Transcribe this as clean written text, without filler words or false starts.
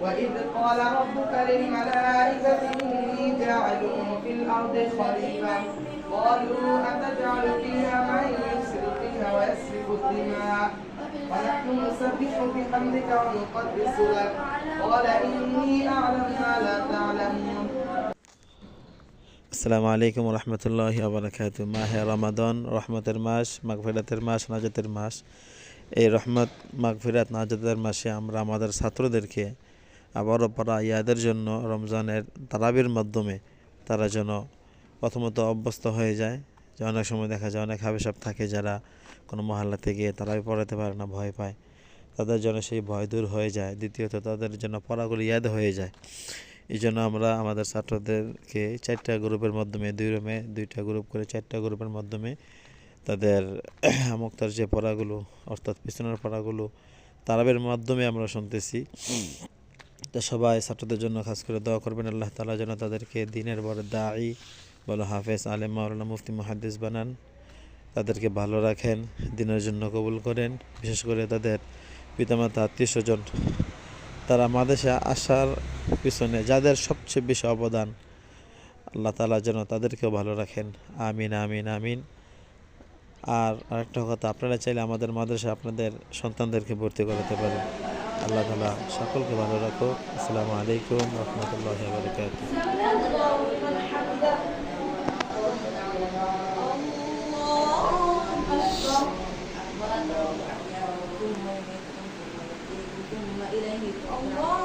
وإذ قال ربك للملائكة إني جاعل في الأرض خليفة قالوا أتجعل فيها من يفسد فيها ويسفك الدماء ونحن نسبح بحمدك ونقدس لك قال إني أعلم ما لا تعلمون আসসালামু আলাইকুম রহমতুল্লাহি আবরাকাতু। মাহে রমাদান রহমতের মাস, মাগফিরাতের মাস, নাজাতের মাস। এই রহমত, মাগফিরাত, নাজাতের মাসে আমরা আমাদের ছাত্রদেরকে আবারও পড়া ইয়াদের জন্য রমজানের তারাবির মাধ্যমে তারা যেন প্রথমত অভ্যস্ত হয়ে যায়। যে অনেক সময় দেখা যায় অনেক হাবেসাব থাকে যারা কোনো মহল্লা থেকে তারাবি পড়াতে পারে না, ভয় পায়, তাদের জন্য সেই ভয় দূর হয়ে যায়। দ্বিতীয়ত তাদের জন্য পড়াগুলো ইয়াদ হয়ে যায়। এই জন্য আমরা আমাদের ছাত্রদেরকে 4টা গ্রুপের মাধ্যমে 2 রুমে 2টা গ্রুপ করে 4টা গ্রুপের মাধ্যমে তাদের মুক্তার যে পড়াগুলো অর্থাৎ পিছনের পড়াগুলো তারাবের মাধ্যমে আমরা শুনতেছি। তা সবাই ছাত্রদের জন্য খাস করে দোয়া করবেন, আল্লাহ তাআলা যেন তাদেরকে দিনের বড় দাঈ, বলো হাফেজ, আলেম, মাওলানা, মুফতি, মুহাদ্দিস বানান, তাদেরকে ভালো রাখেন, দিনের জন্য কবুল করেন। বিশেষ করে তাদের পিতামাতা, আত্মীয় স্বজন, তারা মাদেশে আসার পিছনে যাদের সবচেয়ে বেশি অবদান, আল্লাহ তাআলা যেন তাদেরকেও ভালো রাখেন। আমিন, আমিন, আমিন। আর আরেকটা কথা, আপনারা চাইলে আমাদের মাদ্রাসায় আপনাদের সন্তানদেরকে ভর্তি করাতে পারেন। আল্লাহ তাআলা সকলকে ভালো রাখো। আসসালামু আলাইকুম রহমতুল্লাহি ওয়া বারাকাতুহু। الله